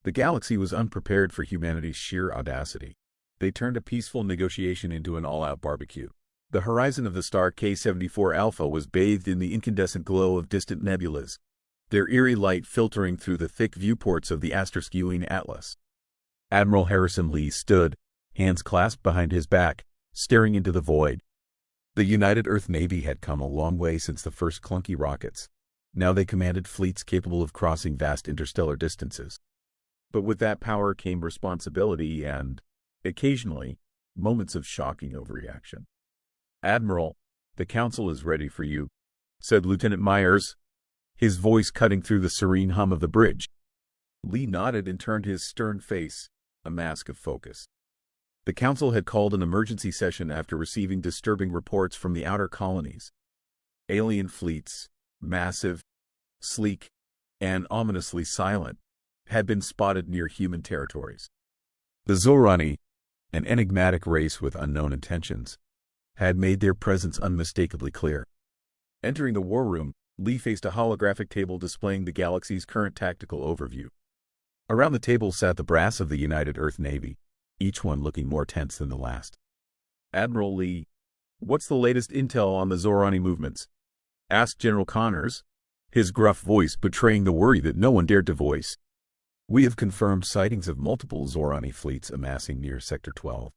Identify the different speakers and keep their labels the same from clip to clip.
Speaker 1: The galaxy was unprepared for humanity's sheer audacity. They turned a peaceful negotiation into an all-out barbecue. The horizon of the star K-74 Alpha was bathed in the incandescent glow of distant nebulas, their eerie light filtering through the thick viewports of the aster-skewing Atlas. Admiral Harrison Lee stood, hands clasped behind his back, staring into the void. The United Earth Navy had come a long way since the first clunky rockets. Now they commanded fleets capable of crossing vast interstellar distances. But with that power came responsibility and, occasionally, moments of shocking overreaction. "Admiral, the Council is ready for you," said Lieutenant Myers, his voice cutting through the serene hum of the bridge. Lee nodded and turned his stern face, a mask of focus. The Council had called an emergency session after receiving disturbing reports from the outer colonies. Alien fleets, massive, sleek, and ominously silent, had been spotted near human territories. The Zorani, an enigmatic race with unknown intentions, had made their presence unmistakably clear. Entering the war room, Lee faced a holographic table displaying the galaxy's current tactical overview. Around the table sat the brass of the United Earth Navy, each one looking more tense than the last. "Admiral Lee, what's the latest intel on the Zorani movements?" asked General Connors, his gruff voice betraying the worry that no one dared to voice. "We have confirmed sightings of multiple Zorani fleets amassing near Sector 12.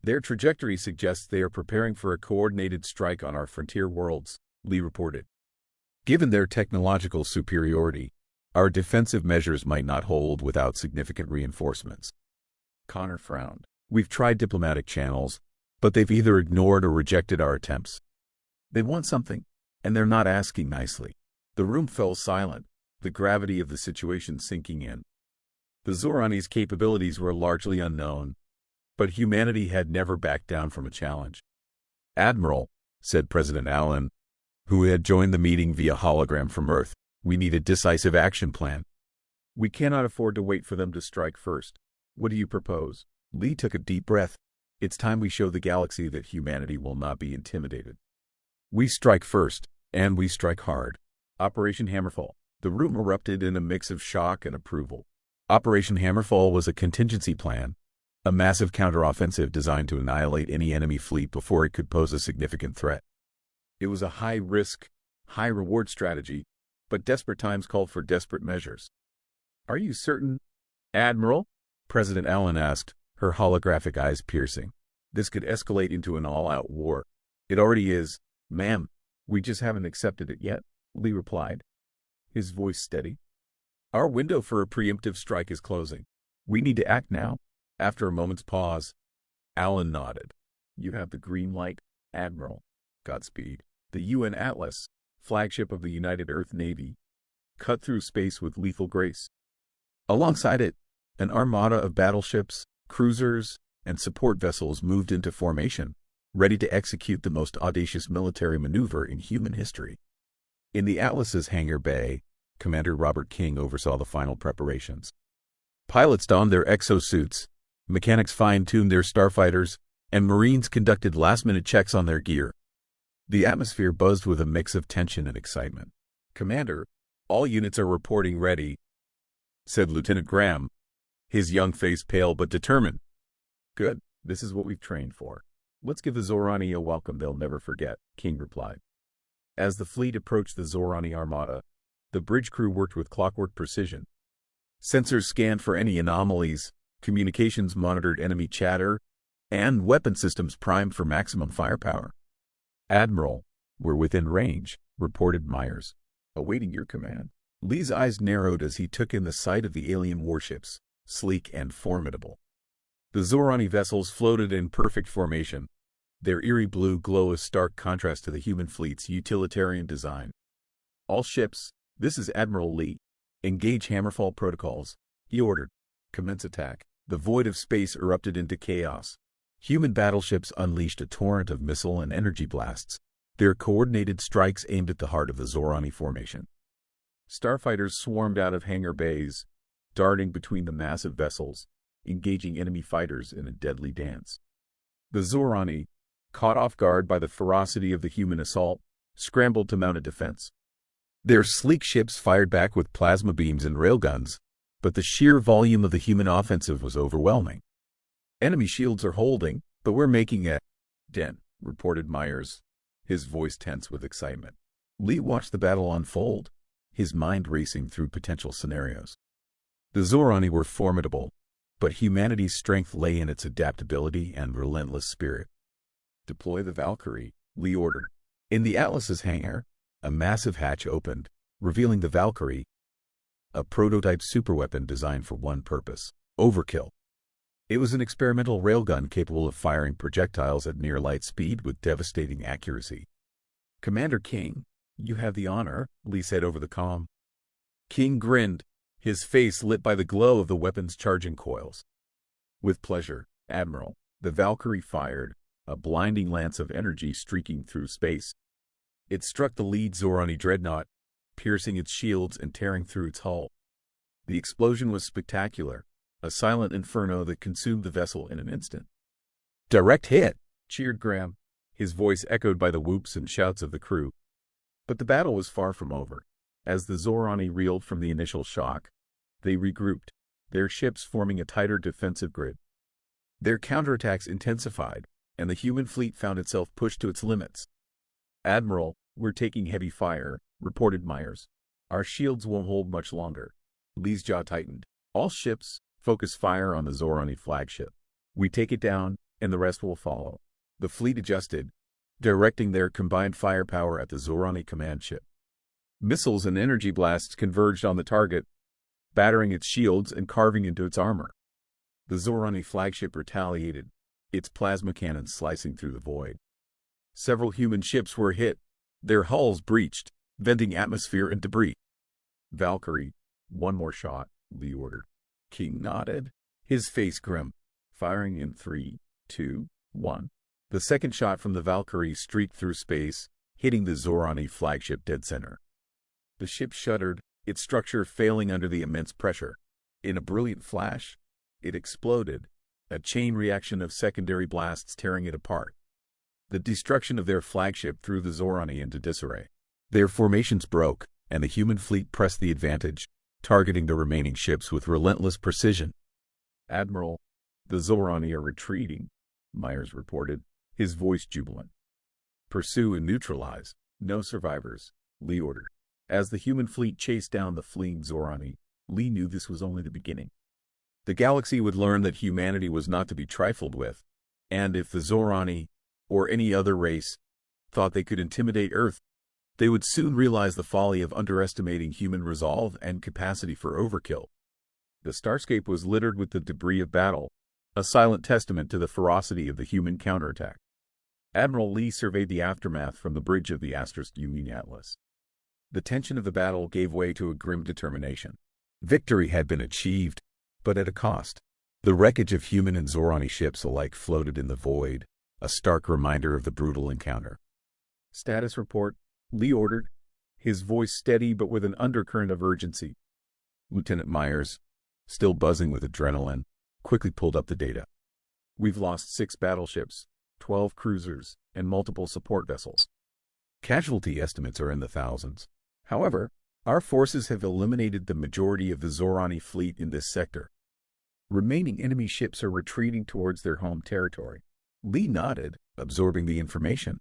Speaker 1: Their trajectory suggests they are preparing for a coordinated strike on our frontier worlds," Lee reported. "Given their technological superiority, our defensive measures might not hold without significant reinforcements." Connor frowned. "We've tried diplomatic channels, but they've either ignored or rejected our attempts. They want something, and they're not asking nicely." The room fell silent, the gravity of the situation sinking in. The Zorani's capabilities were largely unknown, but humanity had never backed down from a challenge. "Admiral," said President Allen, who had joined the meeting via hologram from Earth, "we need a decisive action plan. We cannot afford to wait for them to strike first. What do you propose?" Lee took a deep breath. "It's time we show the galaxy that humanity will not be intimidated. We strike first, and we strike hard." Operation Hammerfall. The room erupted in a mix of shock and approval. Operation Hammerfall was a contingency plan, a massive counteroffensive designed to annihilate any enemy fleet before it could pose a significant threat. It was a high-risk, high-reward strategy, but desperate times called for desperate measures. "Are you certain, Admiral?" President Allen asked, her holographic eyes piercing. "This could escalate into an all-out war." "It already is, ma'am. We just haven't accepted it yet," Lee replied, his voice steady. "Our window for a preemptive strike is closing. We need to act now." After a moment's pause, Allen nodded. "You have the green light, Admiral. Godspeed." The UN Atlas, flagship of the United Earth Navy, cut through space with lethal grace. Alongside it, an armada of battleships, cruisers, and support vessels moved into formation, ready to execute the most audacious military maneuver in human history. In the Atlas's hangar bay, Commander Robert King oversaw the final preparations. Pilots donned their exosuits, mechanics fine-tuned their starfighters, and Marines conducted last-minute checks on their gear. The atmosphere buzzed with a mix of tension and excitement. "Commander, all units are reporting ready," said Lieutenant Graham, his young face pale but determined. "Good. This is what we've trained for. Let's give the Zorani a welcome they'll never forget," King replied. As the fleet approached the Zorani armada, the bridge crew worked with clockwork precision. Sensors scanned for any anomalies, communications monitored enemy chatter, and weapon systems primed for maximum firepower. "Admiral, we're within range," reported Myers. "Awaiting your command." Lee's eyes narrowed as he took in the sight of the alien warships, sleek and formidable. The Zorani vessels floated in perfect formation, their eerie blue glow a stark contrast to the human fleet's utilitarian design. "All ships, this is Admiral Lee. Engage Hammerfall protocols," he ordered. "Commence attack." The void of space erupted into chaos. Human battleships unleashed a torrent of missile and energy blasts, their coordinated strikes aimed at the heart of the Zorani formation. Starfighters swarmed out of hangar bays, darting between the massive vessels, engaging enemy fighters in a deadly dance. The Zorani, caught off guard by the ferocity of the human assault, scrambled to mount a defense. Their sleek ships fired back with plasma beams and railguns, but the sheer volume of the human offensive was overwhelming. "Enemy shields are holding, but we're making a dent," reported Myers, his voice tense with excitement. Lee watched the battle unfold, his mind racing through potential scenarios. The Zorani were formidable, but humanity's strength lay in its adaptability and relentless spirit. "Deploy the Valkyrie," Lee ordered. In the Atlas's hangar, a massive hatch opened, revealing the Valkyrie, a prototype superweapon designed for one purpose: Overkill. It was an experimental railgun capable of firing projectiles at near light speed with devastating accuracy. "Commander King, you have the honor," Lee said over the comm. King grinned, his face lit by the glow of the weapon's charging coils. "With pleasure, Admiral." The Valkyrie fired, a blinding lance of energy streaking through space. It struck the lead Zorani dreadnought, piercing its shields and tearing through its hull. The explosion was spectacular, a silent inferno that consumed the vessel in an instant. "Direct hit," cheered Graham, his voice echoed by the whoops and shouts of the crew. But the battle was far from over. As the Zorani reeled from the initial shock, they regrouped, their ships forming a tighter defensive grid. Their counterattacks intensified, and the human fleet found itself pushed to its limits. "Admiral, we're taking heavy fire," reported Myers. "Our shields won't hold much longer." Lee's jaw tightened. "All ships, focus fire on the Zorani flagship. We take it down, and the rest will follow." The fleet adjusted, directing their combined firepower at the Zorani command ship. Missiles and energy blasts converged on the target, battering its shields and carving into its armor. The Zorani flagship retaliated, its plasma cannons slicing through the void. Several human ships were hit, their hulls breached, venting atmosphere and debris. "Valkyrie, one more shot," Lee ordered. King nodded, his face grim. "Firing in 3, 2, 1. The second shot from the Valkyrie streaked through space, hitting the Zorani flagship dead center. The ship shuddered, its structure failing under the immense pressure. In a brilliant flash, it exploded, a chain reaction of secondary blasts tearing it apart. The destruction of their flagship threw the Zorani into disarray. Their formations broke, and the human fleet pressed the advantage, targeting the remaining ships with relentless precision. "Admiral, the Zorani are retreating," Myers reported, his voice jubilant. "Pursue and neutralize. No survivors," Lee ordered. As the human fleet chased down the fleeing Zorani, Lee knew this was only the beginning. The galaxy would learn that humanity was not to be trifled with, and if the Zorani, or any other race, thought they could intimidate Earth, they would soon realize the folly of underestimating human resolve and capacity for overkill. The starscape was littered with the debris of battle, a silent testament to the ferocity of the human counterattack. Admiral Lee surveyed the aftermath from the bridge of the asterisk Union Atlas. The tension of the battle gave way to a grim determination. Victory had been achieved, but at a cost. The wreckage of human and Zorani ships alike floated in the void, a stark reminder of the brutal encounter. "Status report," Lee ordered, his voice steady but with an undercurrent of urgency. Lieutenant Myers, still buzzing with adrenaline, quickly pulled up the data. "We've lost 6 battleships, 12 cruisers, and multiple support vessels. Casualty estimates are in the thousands. However, our forces have eliminated the majority of the Zorani fleet in this sector. Remaining enemy ships are retreating towards their home territory." Lee nodded, absorbing the information.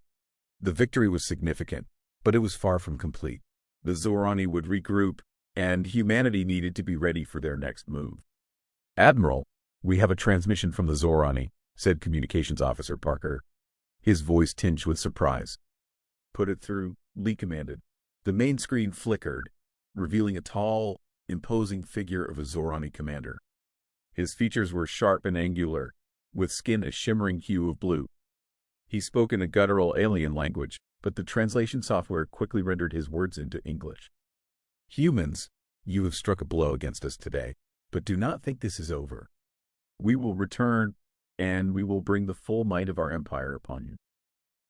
Speaker 1: The victory was significant, but it was far from complete. The Zorani would regroup, and humanity needed to be ready for their next move. "Admiral, we have a transmission from the Zorani," said Communications Officer Parker, his voice tinged with surprise. "Put it through," Lee commanded. The main screen flickered, revealing a tall, imposing figure of a Zorani commander. His features were sharp and angular, with skin a shimmering hue of blue. He spoke in a guttural alien language, but the translation software quickly rendered his words into English. "Humans, you have struck a blow against us today, but do not think this is over. We will return, and we will bring the full might of our empire upon you."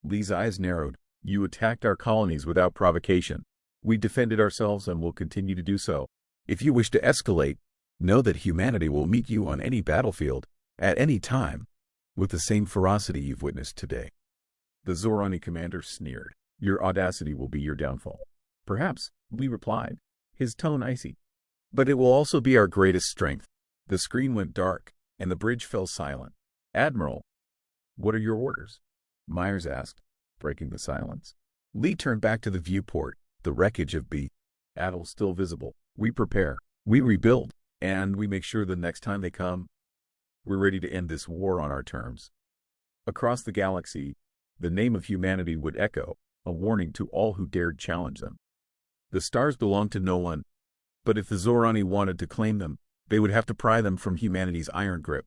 Speaker 1: Lee's eyes narrowed. "You attacked our colonies without provocation. We defended ourselves and will continue to do so. If you wish to escalate, know that humanity will meet you on any battlefield, at any time, with the same ferocity you've witnessed today." The Zorani commander sneered. "Your audacity will be your downfall." "Perhaps," Lee replied, his tone icy. But it will also be our greatest strength. The screen went dark, and the bridge fell silent. Admiral, what are your orders? Myers asked, breaking the silence. Lee turned back to the viewport, the wreckage of B. Atoll still visible. We prepare, we rebuild, and we make sure the next time they come, we're ready to end this war on our terms. Across the galaxy, the name of humanity would echo, a warning to all who dared challenge them. The stars belong to no one, but if the Zorani wanted to claim them, they would have to pry them from humanity's iron grip.